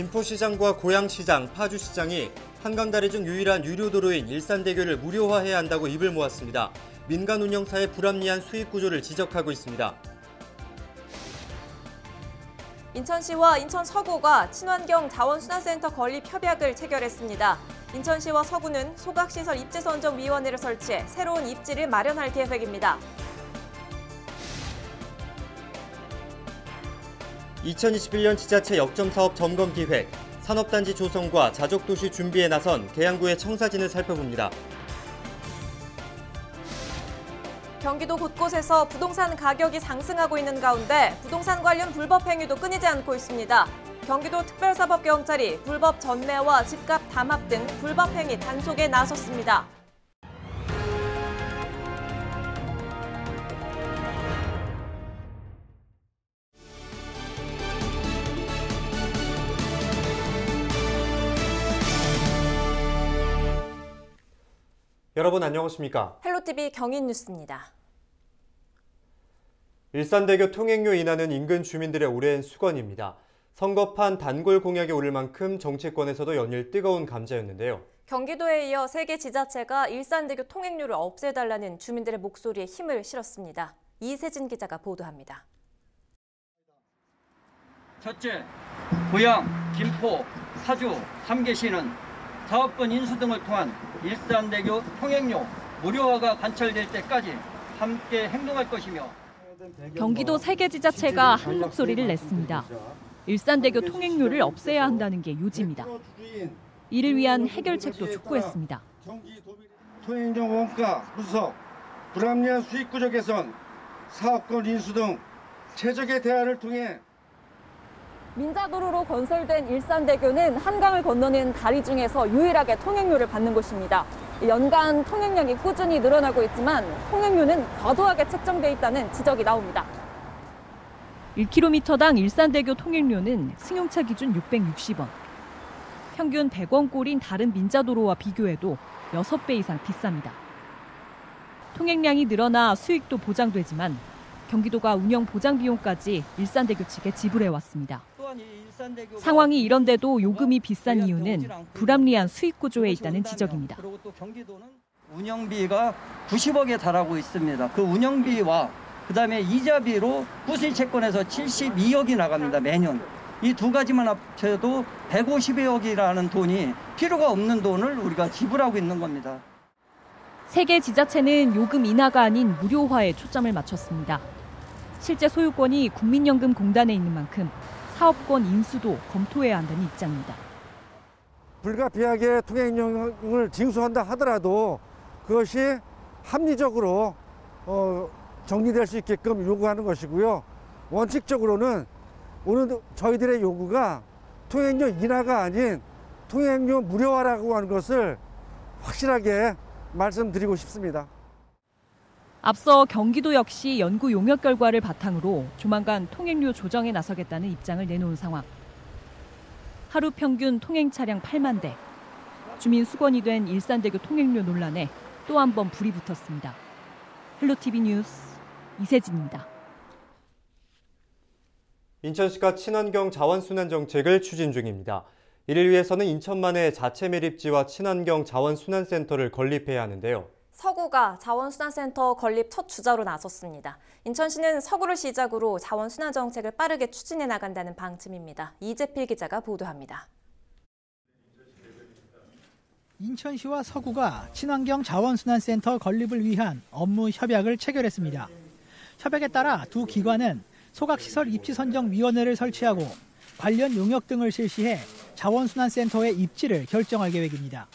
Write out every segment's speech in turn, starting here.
김포시장과 고양시장, 파주시장이 한강다리 중 유일한 유료도로인 일산대교를 무료화해야 한다고 입을 모았습니다. 민간 운영사의 불합리한 수익 구조를 지적하고 있습니다. 인천시와 인천 서구가 친환경 자원순환센터 건립 협약을 체결했습니다. 인천시와 서구는 소각시설 입지선정위원회를 설치해 새로운 입지를 마련할 계획입니다. 2021년 지자체 역점사업 점검기획, 산업단지 조성과 자족도시 준비에 나선 계양구의 청사진을 살펴봅니다. 경기도 곳곳에서 부동산 가격이 상승하고 있는 가운데 부동산 관련 불법 행위도 끊이지 않고 있습니다. 경기도 특별사법경찰이 불법 전매와 집값 담합 등 불법 행위 단속에 나섰습니다. 여러분 안녕하십니까? 헬로티비 경인뉴스입니다. 일산대교 통행료 인하는 인근 주민들의 오랜 수건입니다. 선거판 단골 공약에 오를 만큼 정치권에서도 연일 뜨거운 감자였는데요. 경기도에 이어 세 개 지자체가 일산대교 통행료를 없애달라는 주민들의 목소리에 힘을 실었습니다. 이세진 기자가 보도합니다. 첫째, 고양, 김포, 사주, 3개시는 사업권 인수 등을 통한 일산대교 통행료 무료화가 관철될 때까지 함께 행동할 것이며 경기도 세 개 지자체가 한 목소리를 냈습니다. 일산대교 통행료를 없애야 한다는 게 요지입니다. 이를 위한 해결책도 촉구했습니다. 통행료 원가 분석, 불합리한 수익 구조 개선, 사업권 인수 등 최적의 대안을 통해 민자도로로 건설된 일산대교는 한강을 건너는 다리 중에서 유일하게 통행료를 받는 곳입니다. 연간 통행량이 꾸준히 늘어나고 있지만 통행료는 과도하게 책정돼 있다는 지적이 나옵니다. 1km당 일산대교 통행료는 승용차 기준 660원. 평균 100원꼴인 다른 민자도로와 비교해도 6배 이상 비쌉니다. 통행량이 늘어나 수익도 보장되지만 경기도가 운영 보장 비용까지 일산대교 측에 지불해왔습니다. 상황이 이런데도 요금이 비싼 이유는 불합리한 수익 구조에 있다는 지적입니다. 그리고 또 경기도는 운영비가 90억에 달하고 있습니다. 그 운영비와 그다음에 이자비로 구순이 채권에서 72억이 나갑니다. 매년. 이 두 가지만 합쳐도 150억이라는 돈이 필요가 없는 돈을 우리가 지불하고 있는 겁니다. 세 개 지자체는 요금 인하가 아닌 무료화에 초점을 맞췄습니다. 실제 소유권이 국민연금공단에 있는 만큼 사업권 인수도 검토해야 한다는 입장입니다. 불가피하게 통행료를 징수한다 하더라도 그것이 합리적으로 정리될 수 있게끔 요구하는 것이고요. 원칙적으로는 오늘 저희들의 요구가 통행료 인하가 아닌 통행료 무료화라고 하는 것을 확실하게 말씀드리고 싶습니다. 앞서 경기도 역시 연구 용역 결과를 바탕으로 조만간 통행료 조정에 나서겠다는 입장을 내놓은 상황. 하루 평균 통행 차량 8만 대. 주민 수건이 된 일산대교 통행료 논란에 또 한 번 불이 붙었습니다. 헬로티비 뉴스 이세진입니다. 인천시가 친환경 자원순환 정책을 추진 중입니다. 이를 위해서는 인천만의 자체 매립지와 친환경 자원순환센터를 건립해야 하는데요. 서구가 자원순환센터 건립 첫 주자로 나섰습니다. 인천시는 서구를 시작으로 자원순환 정책을 빠르게 추진해 나간다는 방침입니다. 이재필 기자가 보도합니다. 인천시와 서구가 친환경 자원순환센터 건립을 위한 업무 협약을 체결했습니다. 협약에 따라 두 기관은 소각시설 입지선정위원회를 설치하고 관련 용역 등을 실시해 자원순환센터의 입지를 결정할 계획입니다.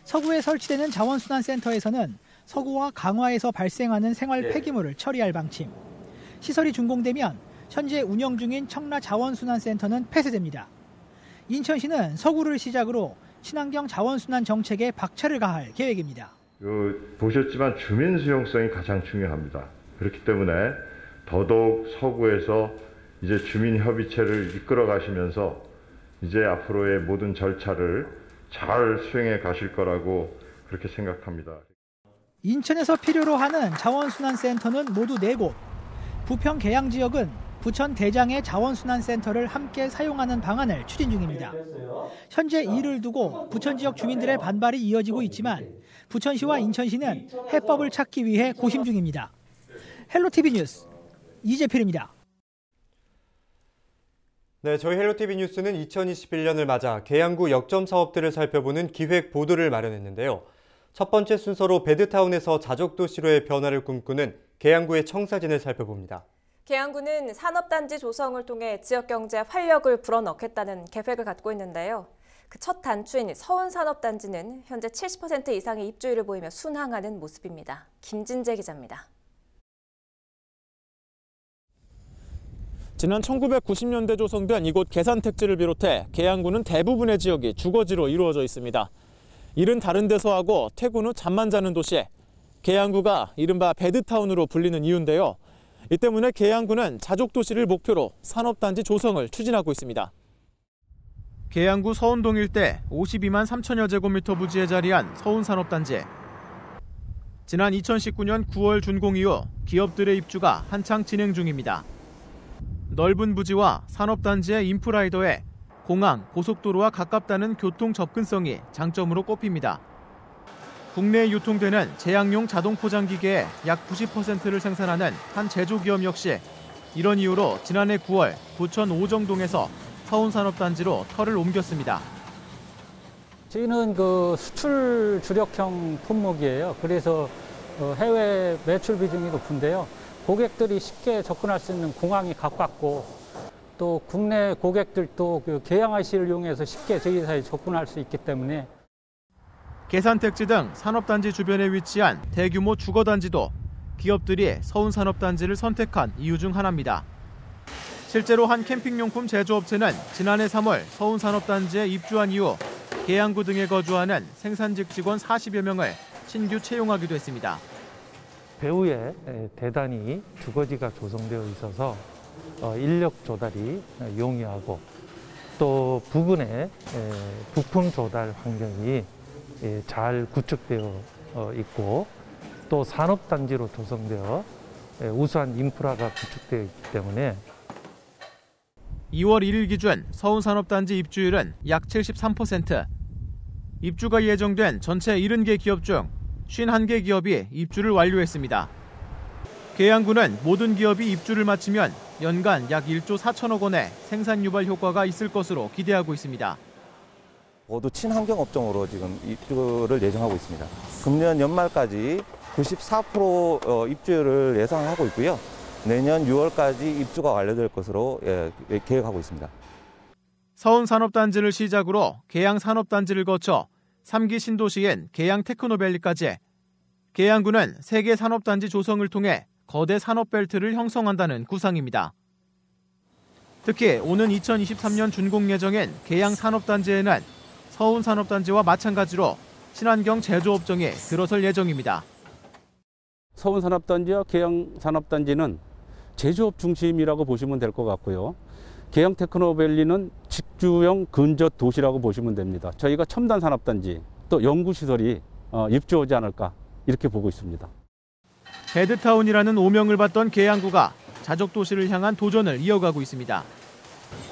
서구에 설치되는 자원순환센터에서는 서구와 강화에서 발생하는 생활 폐기물을 처리할 방침. 시설이 준공되면 현재 운영 중인 청라자원순환센터는 폐쇄됩니다. 인천시는 서구를 시작으로 친환경 자원순환 정책에 박차를 가할 계획입니다. 보셨지만 주민 수용성이 가장 중요합니다. 그렇기 때문에 더더욱 서구에서 이제 주민 협의체를 이끌어 가시면서 이제 앞으로의 모든 절차를 잘 수행해 가실 거라고 그렇게 생각합니다. 인천에서 필요로 하는 자원순환센터는 모두 4곳. 부평 계양 지역은 부천 대장의 자원순환센터를 함께 사용하는 방안을 추진 중입니다. 현재 이를 두고 부천 지역 주민들의 반발이 이어지고 있지만 부천시와 인천시는 해법을 찾기 위해 고심 중입니다. 헬로티비 뉴스 이재필입니다. 네, 저희 헬로티비 뉴스는 2021년을 맞아 계양구 역점 사업들을 살펴보는 기획 보도를 마련했는데요. 첫 번째 순서로 배드타운에서 자족도시로의 변화를 꿈꾸는 계양구의 청사진을 살펴봅니다. 계양구는 산업단지 조성을 통해 지역 경제에 활력을 불어넣겠다는 계획을 갖고 있는데요. 그 첫 단추인 서운산업단지는 현재 70% 이상의 입주율을 보이며 순항하는 모습입니다. 김진재 기자입니다. 지난 1990년대 조성된 이곳 계산택지를 비롯해 계양구는 대부분의 지역이 주거지로 이루어져 있습니다. 일은 다른 데서 하고 퇴근 후 잠만 자는 도시, 계양구가 이른바 배드타운으로 불리는 이유인데요. 이 때문에 계양구는 자족도시를 목표로 산업단지 조성을 추진하고 있습니다. 계양구 서운동 일대 52만 3천여 제곱미터 부지에 자리한 서운산업단지. 지난 2019년 9월 준공 이후 기업들의 입주가 한창 진행 중입니다. 넓은 부지와 산업단지의 인프라에 더해 공항, 고속도로와 가깝다는 교통 접근성이 장점으로 꼽힙니다. 국내에 유통되는 제약용 자동 포장기계의 약 90%를 생산하는 한 제조기업 역시 이런 이유로 지난해 9월 부천 오정동에서 서운산업단지로 터를 옮겼습니다. 저희는 수출 주력형 품목이에요. 그래서 해외 매출 비중이 높은데요. 고객들이 쉽게 접근할 수 있는 공항이 가깝고 또 국내 고객들도 계양 IC를 이용해서 쉽게 저희 회사에 접근할 수 있기 때문에 계산택지 등 산업단지 주변에 위치한 대규모 주거단지도 기업들이 서운산업단지를 선택한 이유 중 하나입니다. 실제로 한 캠핑용품 제조업체는 지난해 3월 서운산업단지에 입주한 이후 계양구 등에 거주하는 생산직 직원 40여 명을 신규 채용하기도 했습니다. 배후에 대단히 주거지가 조성되어 있어서 인력 조달이 용이하고 또 부근에 부품 조달 환경이 잘 구축되어 있고 또 산업단지로 조성되어 우수한 인프라가 구축되어 있기 때문에 2월 1일 기준 서운산업단지 입주율은 약 73%. 입주가 예정된 전체 70개 기업 중 51개 기업이 입주를 완료했습니다. 계양구는 모든 기업이 입주를 마치면 연간 약 1조 4천억 원의 생산 유발 효과가 있을 것으로 기대하고 있습니다. 모두 친환경 업종으로 지금 입주를 예정하고 있습니다. 금년 연말까지 94% 입주를 예상하고 있고요. 내년 6월까지 입주가 완료될 것으로 계획하고 있습니다. 서운산업단지를 시작으로 계양산업단지를 거쳐 3기 신도시인 계양테크노밸리까지 계양구는 세계 산업단지 조성을 통해 거대 산업벨트를 형성한다는 구상입니다. 특히 오는 2023년 준공 예정인 계양산업단지에는 서운산업단지와 마찬가지로 친환경 제조업종이 들어설 예정입니다. 서운산업단지와 계양산업단지는 제조업 중심이라고 보시면 될 것 같고요. 계양테크노밸리는 직주형 근접 도시라고 보시면 됩니다. 저희가 첨단 산업단지 또 연구시설이 입주하지 않을까 이렇게 보고 있습니다. 배드타운이라는 오명을 받던 계양구가 자족도시를 향한 도전을 이어가고 있습니다.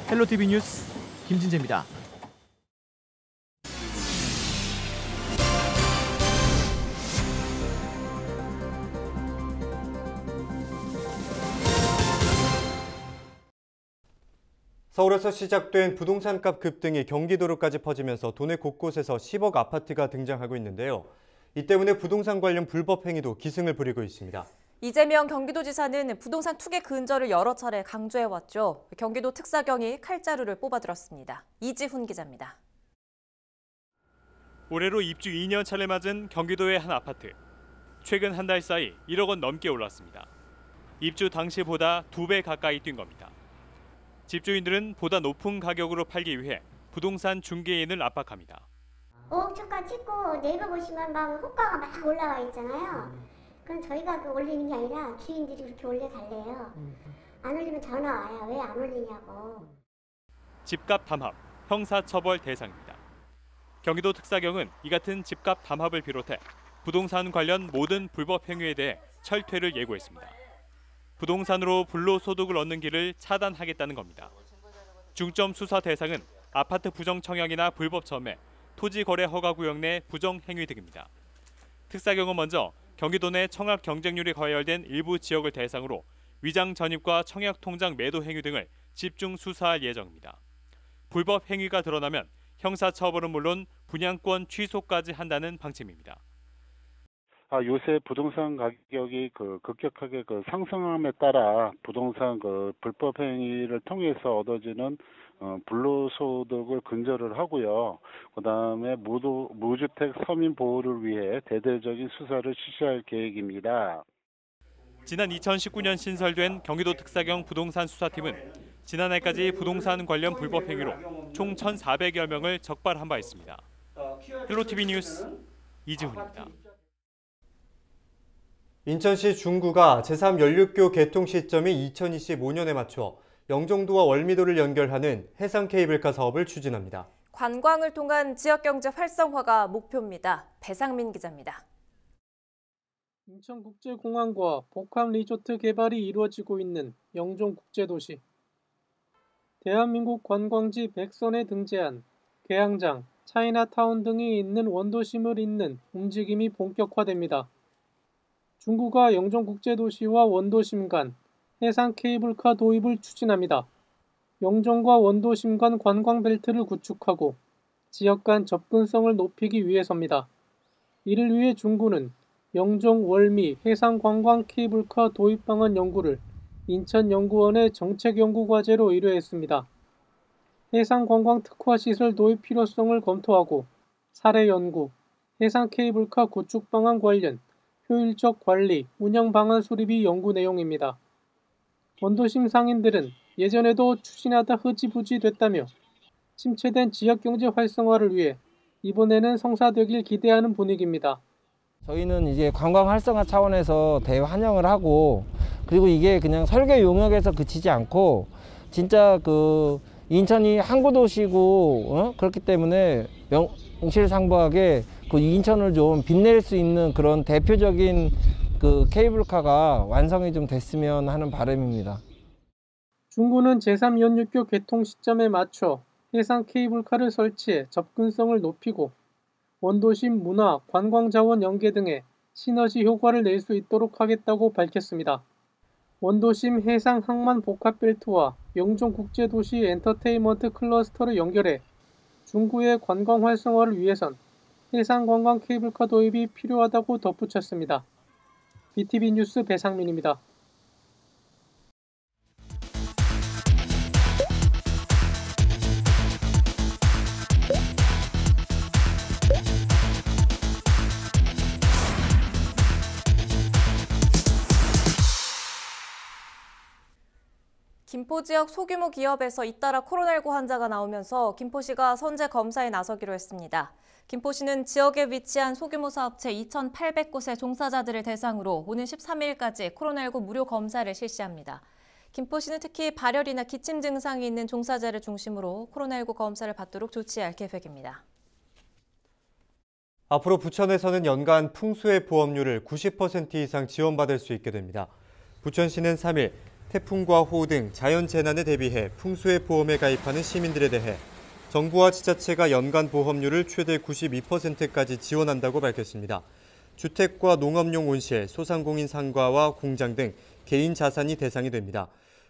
헬로티비 뉴스 김진재입니다. 서울에서 시작된 부동산값 급등이 경기도로까지 퍼지면서 도내 곳곳에서 10억 아파트가 등장하고 있는데요. 이 때문에 부동산 관련 불법 행위도 기승을 부리고 있습니다. 이재명 경기도지사는 부동산 투기 근절을 여러 차례 강조해왔죠. 경기도 특사경이 칼자루를 뽑아들었습니다. 이지훈 기자입니다. 올해로 입주 2년 차를 맞은 경기도의 한 아파트. 최근 한 달 사이 1억 원 넘게 올랐습니다. 입주 당시보다 2배 가까이 뛴 겁니다. 집주인들은 보다 높은 가격으로 팔기 위해 부동산 중개인을 압박합니다. 5억 초가 찍고 네이버 보시면 막 호가가 막 올라와 있잖아요. 그럼 저희가 올리는 게 아니라 주인들이 그렇게 올려달래요. 안 올리면 전화 와요. 왜 안 올리냐고. 집값 담합, 형사처벌 대상입니다. 경기도 특사경은 이 같은 집값 담합을 비롯해 부동산 관련 모든 불법 행위에 대해 철퇴를 예고했습니다. 부동산으로 불로소득을 얻는 길을 차단하겠다는 겁니다. 중점 수사 대상은 아파트 부정 청약이나 불법 점매, 토지 거래 허가 구역 내 부정 행위 등입니다. 특사경은 먼저 경기도 내 청약 경쟁률이 과열된 일부 지역을 대상으로 위장 전입과 청약 통장 매도 행위 등을 집중 수사할 예정입니다. 불법 행위가 드러나면 형사처벌은 물론 분양권 취소까지 한다는 방침입니다. 요새 부동산 가격이 급격하게 상승함에 따라 부동산 불법 행위를 통해서 얻어지는 불로소득을 근절을 하고요. 그다음에 무주택 서민 보호를 위해 대대적인 수사를 실시할 계획입니다. 지난 2019년 신설된 경기도 특사경 부동산 수사팀은 지난해까지 부동산 관련 불법 행위로 총 1,400여 명을 적발한 바 있습니다. 헬로티비 뉴스 이지훈입니다. 인천시 중구가 제3연륙교 개통 시점인 2025년에 맞춰 영종도와 월미도를 연결하는 해상 케이블카 사업을 추진합니다. 관광을 통한 지역경제 활성화가 목표입니다. 배상민 기자입니다. 인천국제공항과 복합리조트 개발이 이루어지고 있는 영종국제도시. 대한민국 관광지 100선에 등재한 계양장, 차이나타운 등이 있는 원도심을 잇는 움직임이 본격화됩니다. 중구가 영종국제도시와 원도심 간 해상 케이블카 도입을 추진합니다. 영종과 원도심 간 관광벨트를 구축하고 지역 간 접근성을 높이기 위해서입니다. 이를 위해 중구는 영종, 월미 해상 관광 케이블카 도입 방안 연구를 인천연구원의 정책연구과제로 의뢰했습니다. 해상 관광 특화 시설 도입 필요성을 검토하고 사례 연구, 해상 케이블카 구축 방안 관련 효율적 관리, 운영 방안 수립이 연구 내용입니다. 원도심 상인들은 예전에도 추진하다 흐지부지 됐다며 침체된 지역경제 활성화를 위해 이번에는 성사되길 기대하는 분위기입니다. 저희는 이제 관광 활성화 차원에서 대환영을 하고 그리고 이게 그냥 설계 용역에서 그치지 않고 진짜 인천이 항구도시고 그렇기 때문에 명실상부하게 인천을 좀 빛낼 수 있는 그런 대표적인 케이블카가 완성이 좀 됐으면 하는 바람입니다. 중구는 제3연륙교 개통 시점에 맞춰 해상 케이블카를 설치해 접근성을 높이고 원도심 문화, 관광자원 연계 등의 시너지 효과를 낼 수 있도록 하겠다고 밝혔습니다. 원도심 해상 항만 복합벨트와 영종국제도시 엔터테인먼트 클러스터를 연결해 중구의 관광 활성화를 위해선 해상 관광 케이블카 도입이 필요하다고 덧붙였습니다. BTV 뉴스 배상민입니다. 김포 지역 소규모 기업에서 잇따라 코로나19 환자가 나오면서 김포시가 선제 검사에 나서기로 했습니다. 김포시는 지역에 위치한 소규모 사업체 2,800곳의 종사자들을 대상으로 오는 13일까지 코로나19 무료 검사를 실시합니다. 김포시는 특히 발열이나 기침 증상이 있는 종사자를 중심으로 코로나19 검사를 받도록 조치할 계획입니다. 앞으로 부천에서는 연간 풍수해 보험료를 90% 이상 지원받을 수 있게 됩니다. 부천시는 3일 태풍과 호우 등 자연재난에 대비해 풍수해 보험에 가입하는 시민들에 대해 정부와 지자체가 연간 보험료를 최대 92%까지 지원한다고 밝혔습니다. 주택과 농업용 온실, 소상공인 상가와 공장 등 개인 자산이 대상이 됩니다.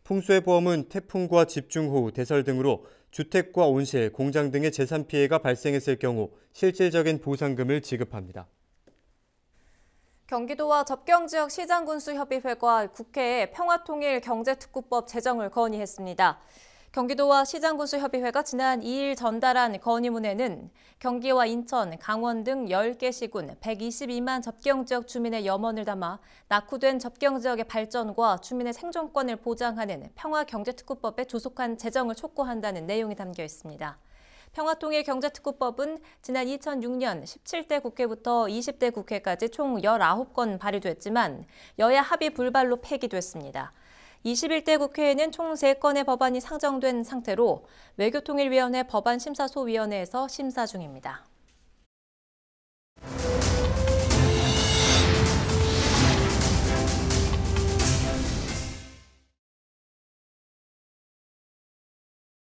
풍수해 보험은 태풍과 집중호우, 대설 등으로 주택과 온실, 공장 등의 재산 피해가 발생했을 경우 실질적인 보상금을 지급합니다. 경기도와 접경지역 시장군수협의회가 국회에 평화통일경제특구법 제정을 건의했습니다. 경기도와 시장군수협의회가 지난 2일 전달한 건의문에는 경기와 인천, 강원 등 10개 시군 122만 접경지역 주민의 염원을 담아 낙후된 접경지역의 발전과 주민의 생존권을 보장하는 평화경제특구법에 조속한 제정을 촉구한다는 내용이 담겨 있습니다. 평화통일경제특구법은 지난 2006년 17대 국회부터 20대 국회까지 총 19건 발의됐지만 여야 합의 불발로 폐기됐습니다. 21대 국회에는 총 3건의 법안이 상정된 상태로 외교통일위원회 법안심사소위원회에서 심사 중입니다.